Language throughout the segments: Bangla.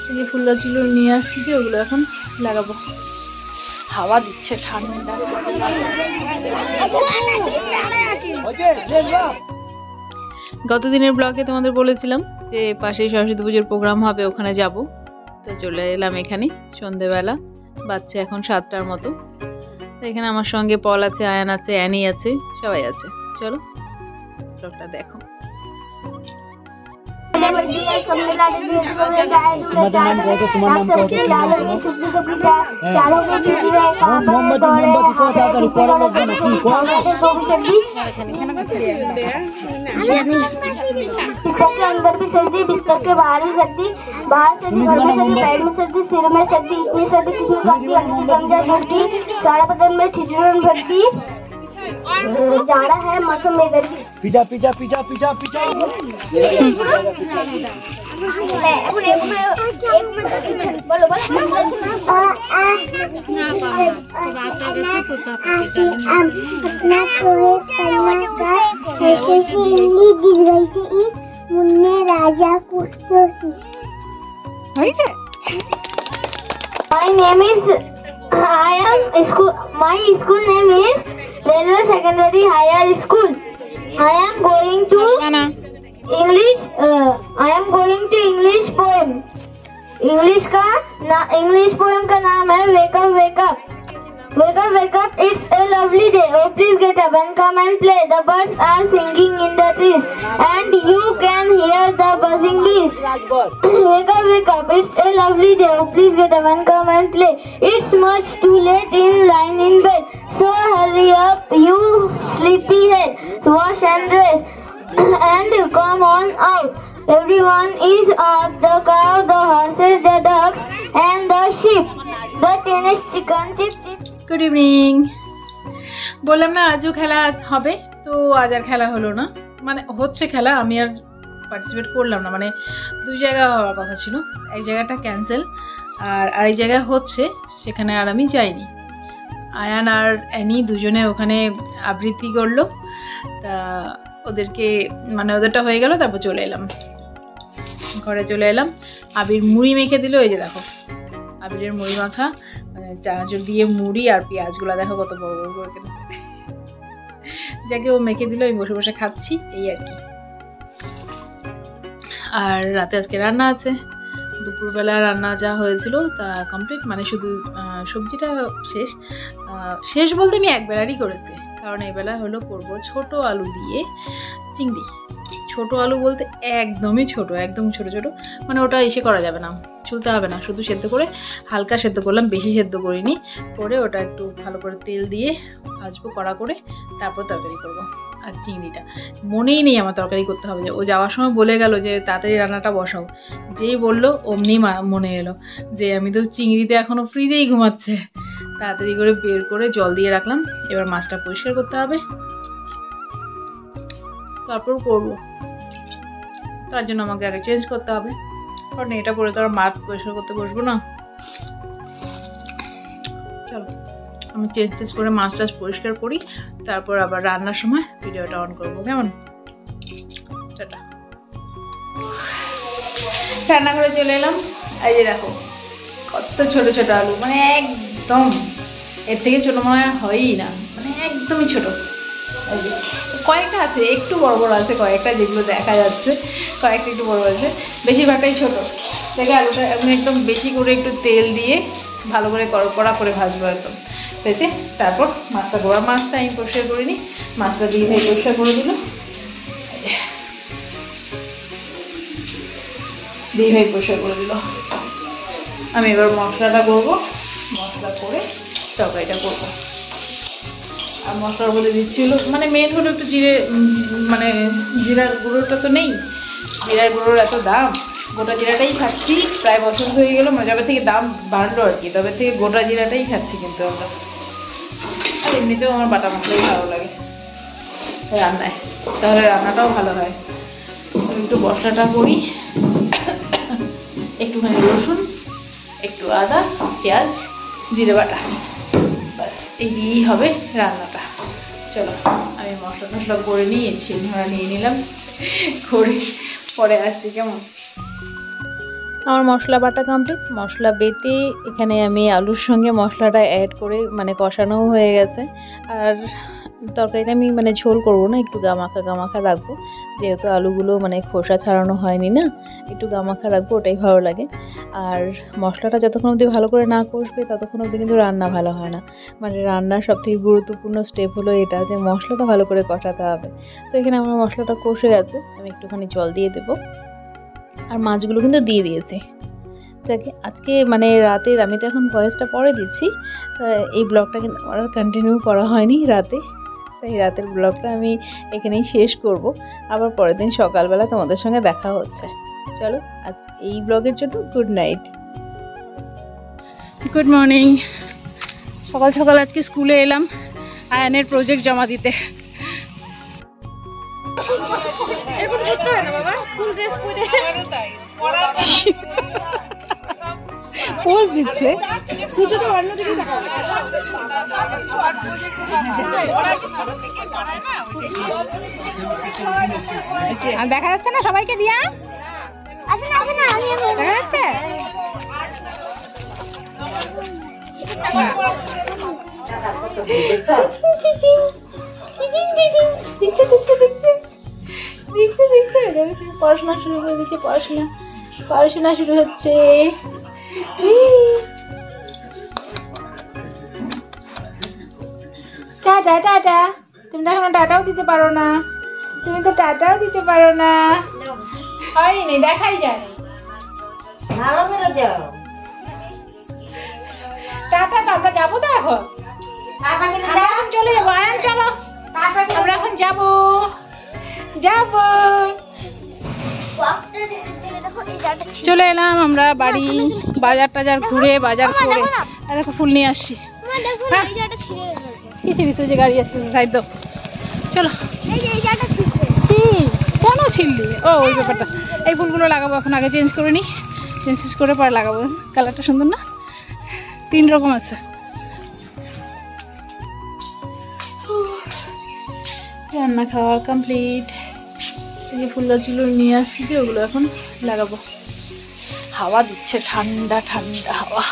এই ফুল গাছগুলো নিয়ে আসছি, যে ওগুলো এখন লাগাবো। হাওয়া দিচ্ছে ঠান্ডা। গতদিনের ব্লগে তোমাদের বলেছিলাম যে পাশেই সরস্বতী পুজোর প্রোগ্রাম হবে, ওখানে যাব। তো চলে এলাম এখানে সন্ধেবেলা, বাচ্চা এখন 7টার মতো। তো এখানে আমার সঙ্গে পল আছে, আয়ান আছে, অ্যানি আছে, সবাই আছে। চলো ব্লগটা দেখো। अंदर भी सर्दी, बिस्तर के बाहर भी सर्दी, बाहर सर्दी, घर में सर्दी, पेड़ में सर्दी, सिर में सर्दी, इतनी सर्दी किसने काटी, हल्की कमजोर भरती, सारा बदन में ठिठुरन भरती, जाड़ा है मौसम में गर्मी। Pizza pizza pizza pizza pizza बोलो बोलो मुन्ने राजा कुर्सी। My name is my school name is Railway Secondary Higher School. I am going to English poem. English poem का नाम है Wake Up Wake Up. Wake up, wake up, it's a lovely day. Oh, please get up and come and play. The birds are singing in the trees and you can hear the buzzing bees. Wake up, it's a lovely day. Oh, please get up and come and play. It's much too late in lying in bed. So hurry up, you sleepyhead. Wash and dress and come on out. Everyone is up, the cow, the horses, the ducks and the sheep. The tennis chicken chip chip. Good evening. বললাম না আজও খেলা হবে, তো আজ আর খেলা হলো না। মানে হচ্ছে খেলা, আমি আর পার্টিসিপেট করলাম না। মানে 2 জায়গা হওয়ার কথা ছিল, এক জায়গাটা ক্যান্সেল আর আরেক জায়গায় হচ্ছে, সেখানে আর আমি যাইনি। আয়ান আর অ্যানি দুজনে ওখানে আবৃত্তি করলো, তা ওদেরকে মানে ওদেরটা হয়ে গেল, তারপর চলে এলাম ঘরে। চলে এলাম, আবির মুড়ি মেখে দিল। এই যে দেখো আবিরের মুড়ি মাখা, চানাচুর দিয়ে মুড়ি আর পেঁয়াজগুলো দেখো কত বড় বড় করে কেটে, যাকে ও মেখে দিল, আমি বসে বসে খাচ্ছি, এই আর কি। আর রাতে আজকে রান্না আছে, দুপুরবেলা রান্না যা হয়েছিল তা কমপ্লিট, মানে শুধু সবজিটা শেষ বলতে আমি একবেলারই করেছি, কারণ এবেলা হলো করবো ছোট আলু দিয়ে চিংড়ি। ছোট আলু বলতে একদমই ছোট, একদম ছোট ছোট, মানে ওটা এসে করা যাবে না, ছুলতে হবে না, শুধু সেদ্ধ করে হালকা সেদ্ধ করলাম, বেশি সেদ্ধ করিনি। করে ওটা একটু ভালো করে তেল দিয়ে ভাজবো কড়া করে, তারপর তরকারি করবো। আর চিংড়িটা মনেই নেই আমার তরকারি করতে হবে, যে ও যাওয়ার সময় বলে গেল যে তাড়াতাড়ি রান্নাটা বসাও, যেই বললো অমনি মনে এলো যে আমি তো চিংড়িতে এখনও ফ্রিজেই ঘুমাচ্ছে। তাড়াতাড়ি করে বের করে জল দিয়ে রাখলাম, এবার মাছটা পরিষ্কার করতে হবে, তারপর করবো। তার জন্য আমাকে আগে চেঞ্জ করতে হবে, কারণ এটা করে তো আর মাছ পরিষ্কার করতে বসবো না। চলো আমি চেঞ্জ করে মাছ টাছ পরিষ্কার করি, তারপর আবার রান্নার সময় ভিডিওটা অন করবো, কেমন? টাটা। রান্নাঘরে চলে এলাম, এই যে দেখো কত ছোট ছোট আলু, মানে একদম এর থেকে ছোট মনে হয়ই না, মানে একদমই ছোট। কয়েকটা আছে একটু বড় বড় আছে, কয়েকটা যেগুলো দেখা যাচ্ছে, কয়েকটা একটু বড় আছে, বেশিরভাগটাই ছোট। দেখে আলুটা একদম বেশি করে একটু তেল দিয়ে ভালো করে কড়া করে ভাজবো একদম ভেজে, তারপর মাছটা করবো। মাছটা আমি পরিষ্কার করে নিই, মাছটা দিয়ে ভাই পরিষ্কার করে দিল, দিয়ে ভাই পরিষ্কার করে দিল। আমি এবার মশলাটা করবো, মশলা করে তরকারিটা করবো। আর মশলার মধ্যে দিচ্ছিল, মানে মেন হলো একটু জিরে, মানে জিরার গুঁড়োটা তো নেই, জিরার গুঁড়োর এত দাম, গোটা জিরাটাই খাচ্ছি প্রায় বছর হয়ে গেল, যবে থেকে দাম বাড়লো আর কি, তবে থেকে গোটা জিরাটাই খাচ্ছি কিন্তু আমরা। আর এমনিতেও আমার বাটা মশলাই ভালো লাগে রান্নায়, তাহলে রান্নাটাও ভালো হয়। একটু মশলাটা করি, একটুখানি রসুন, একটু আদা, পেঁয়াজ, জিরে বাটা, বাস এই দিয়েই হবে রান্নাটা। চলো আমি মশলা টশলা করে নিয়ে শিলনোড়া নিয়ে নিলাম, করে পরে আসছি, কেমন? আমার মশলা বাটা কমপ্লিট। মশলা বেটে এখানে আমি আলুর সঙ্গে মশলাটা অ্যাড করে মানে কষানো হয়ে গেছে। আর তরকারিটা আমি মানে ঝোল করবো না, একটু গামাখা রাখবো, যেহেতু আলুগুলো মানে খোসা ছাড়ানো হয়নি না, একটু গামাখা রাখবো, ওটাই ভালো লাগে। আর মশলাটা যতক্ষণ অবধি ভালো করে না কষবে ততক্ষণ অবধি কিন্তু রান্না ভালো হয় না। মানে রান্নার সবথেকে গুরুত্বপূর্ণ স্টেপ হলো এটা, যে মশলাটা ভালো করে কষাতে হবে। তো এখানে আমার মশলাটা কষে গেছে, আমি একটুখানি জল দিয়ে দেবো। আর মাছগুলো কিন্তু দিয়ে দিয়েছি। আজকে মানে রাতের, আমি তো এখন ভয়েসটা পরে দিচ্ছি, এই ব্লগটা কিন্তু আমার আর কন্টিনিউ করা হয়নি রাতে, তাই রাতের ব্লগটা আমি এখানেই শেষ করব। আবার পরের দিন সকালবেলা তোমাদের সঙ্গে দেখা হচ্ছে। চলো আজ এই ব্লগের জন্য গুড নাইট, গুড মর্নিং। সকাল সকাল আজকে স্কুলে এলাম আয়ানের প্রজেক্ট জমা দিতে। পোজ দিচ্ছে, আর দেখা যাচ্ছে না সবাইকে দিয়া, দেখা যাচ্ছে। পড়াশোনা শুরু করে দিচ্ছে, পড়াশোনা শুরু হচ্ছে। টাটা টাটা, তুমি তো এখনো টাটাও দিতে পারো না, তুমি তো টাটাও দিতে পারো না। হয়নি, দেখাই যায় টাটা। তো আমরা যাবো তো এখন, চলে যাবো। আয়ান চলো, আমরা এখন যাবো। চলে এলাম আমরা বাড়ি, বাজার টাজার ঘুরে, বাজার করে দেখো ফুল নিয়ে আসছি। কি ছিড়িস, যে গাড়ি আসতেছে সাইড দাও। চলো, কি কেন ছিড়লি? ও ওই ব্যাপারটা। এই ফুলগুলো লাগাবো এখন, আগে চেঞ্জ করে নিই, চেঞ্জ করে পরে লাগাবো। কালারটা সুন্দর না? 3 রকম আছে। রান্না খাওয়া কমপ্লিট। এই যে ফুল গাছগুলো নিয়ে আসছি, যে ওগুলো এখন লাগাবো। হাওয়া দিচ্ছে, ঠান্ডা ঠান্ডা হাওয়া।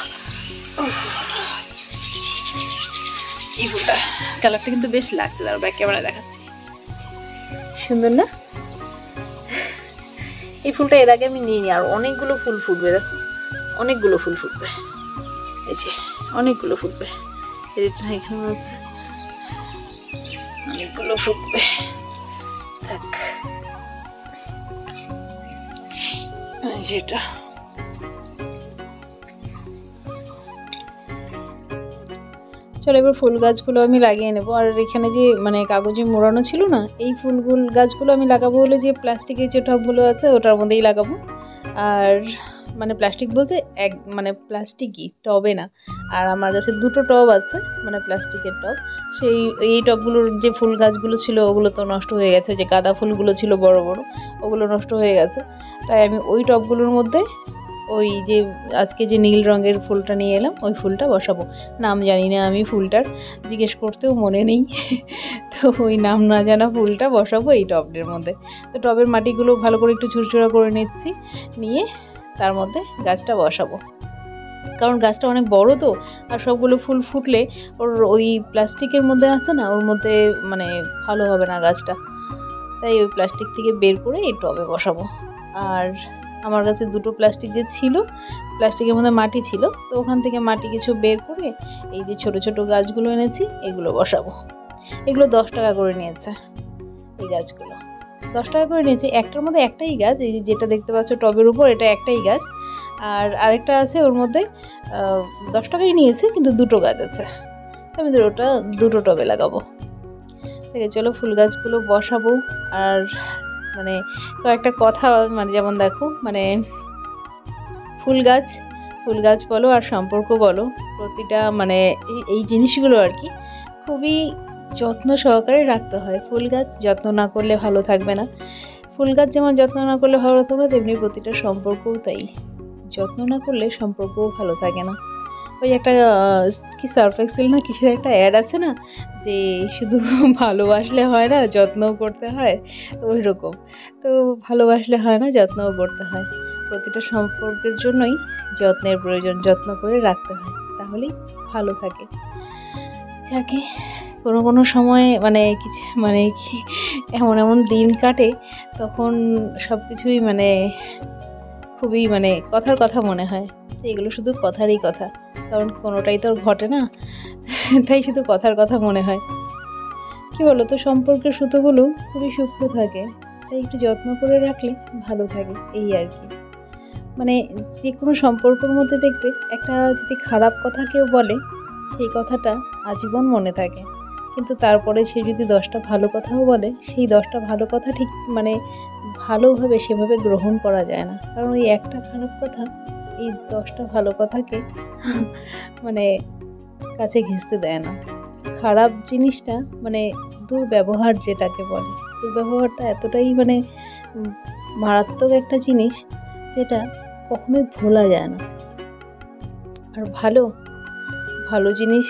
এই ফুলটা কালারটা কিন্তু বেশ লাগছে, তার ব্যাক ক্যামেরা দেখাচ্ছি, সুন্দর না? এই ফুলটা এর আগে আমি নিইনি। আর অনেকগুলো ফুল ফুটবে, দেখো অনেকগুলো ফুল ফুটবে, এই যে অনেকগুলো ফুটবে। এখানে আছে, অনেকগুলো ফুটবে। দেখ যেটা চলো, এবার ফুল গাছগুলো আমি লাগিয়ে নেবো। আর এখানে যে মানে কাগজে মোড়ানো ছিল না, এই ফুলগুলো গাছগুলো আমি লাগাবো হলে যে প্লাস্টিকের যে টবগুলো আছে ওটার মধ্যেই লাগাবো। আর মানে প্লাস্টিক বলতে মানে প্লাস্টিকই টবে না। আর আমার কাছে 2টো টব আছে, মানে প্লাস্টিকের টব। এই টবগুলোর যে ফুল গাছগুলো ছিল ওগুলো তো নষ্ট হয়ে গেছে, যে গাঁদা ফুলগুলো ছিল বড় বড়, ওগুলো নষ্ট হয়ে গেছে। তাই আমি ওই টবগুলোর মধ্যে ওই যে আজকে যে নীল রঙের ফুলটা নিয়ে এলাম, ওই ফুলটা বসাবো। নাম জানি না আমি ফুলটার, জিজ্ঞেস করতেও মনে নেই। তো ওই নাম না জানা ফুলটা বসাবো এই টবের মধ্যে। তো টবের মাটিগুলো ভালো করে একটু ঝুরঝুরা করে নিচ্ছি, নিয়ে তার মধ্যে গাছটা বসাবো। কারণ গাছটা অনেক বড় তো, আর সবগুলো ফুল ফুটলে ওর ওই প্লাস্টিকের মধ্যে আছে না, ওর মধ্যে মানে ভালো হবে না গাছটা। তাই ওই প্লাস্টিক থেকে বের করে এই টবে বসাবো। আর আমার কাছে 2টো প্লাস্টিক যে ছিল, প্লাস্টিকের মধ্যে মাটি ছিল, তো ওখান থেকে মাটি কিছু বের করে এই যে ছোট ছোট গাছগুলো এনেছি, এগুলো বসাবো। এগুলো 10 টাকা করে নিয়েছে, এই গাছগুলো 10 টাকা করে নিয়েছে। একটার মধ্যে একটাই গাছ, এই যেটা দেখতে পাচ্ছ টবের উপর, এটা একটাই গাছ। আর আরেকটা আছে ওর মধ্যে 10 টাকাই নিয়েছে, কিন্তু 2টো গাছ আছে। আমি ওটা 2টো টবে লাগাবো। ঠিক আছে, চলো ফুল গাছগুলো বসাবো। আর মানে কয়েকটা কথা, মানে যেমন দেখো, মানে ফুল গাছ বলো আর সম্পর্ক বলো, প্রতিটা মানে এই জিনিসগুলো আর কি খুবই যত্ন সহকারে রাখতে হয়। ফুল গাছ যত্ন না করলে ভালো থাকবে না। ফুল গাছ যেমন যত্ন না করলে ভালো থাকবে, তেমনি প্রতিটা সম্পর্কও তাই, যত্ন না করলে সম্পর্কও ভালো থাকে না। ওই একটা কি সার্ফ এক্সেল না কিসের একটা অ্যাড আছে না, যে শুধু ভালোবাসলে হয় না, যত্নও করতে হয়, ওই রকম। তো ভালোবাসলে হয় না, যত্নও করতে হয়। প্রতিটা সম্পর্কের জন্যই যত্নের প্রয়োজন, যত্ন করে রাখতে হয়, তাহলেই ভালো থাকে। যাকে কোনো সময় কি এমন দিন কাটে, তখন সব কিছুই খুবই কথার কথা মনে হয় যে এগুলো শুধু কথারই কথা, কারণ কোনোটাই তো আর ঘটে না, তাই শুধু কথার কথা মনে হয়। কি বলো তো, সম্পর্কের সুতোগুলো খুবই সূক্ষ্ম থাকে, তাই একটু যত্ন করে রাখলে ভালো থাকে, এই আর কি। যে কোনো সম্পর্কের মধ্যে দেখবে একটা যদি খারাপ কথা কেউ বলে, সেই কথাটা আজীবন মনে থাকে, কিন্তু তারপরে সে যদি 10টা ভালো কথাও বলে, সেই 10টা ভালো কথা ঠিক ভালোভাবে সেভাবে গ্রহণ করা যায় না, কারণ ওই একটা খারাপ কথা এই 10টা ভালো কথাকে কাছে ঘেঁষতে দেয় না। খারাপ জিনিসটা দুর্ব্যবহার, যেটাকে বলে, দুর্ব্যবহারটা এতটাই মারাত্মক একটা জিনিস, যেটা কখনোই ভোলা যায় না। আর ভালো জিনিস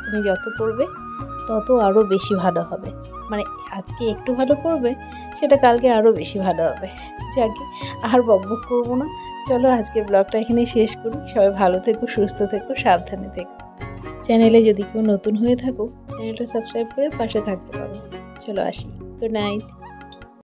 তুমি যত করবে তত আরও বেশি ভালো হবে। আজকে একটু ভালো করবে, সেটা কালকে আরও বেশি ভালো হবে। যাকে আর বকবক করবো না, চলো আজকে ব্লগটা এখানেই শেষ করি। সবাই ভালো থেকো, সুস্থ থেকো, সাবধানে থেকো। চ্যানেলে যদি কেউ নতুন হয়ে থাকো, চ্যানেলটা সাবস্ক্রাইব করে পাশে থাকতে পারো। চলো আসি, গুড নাইট।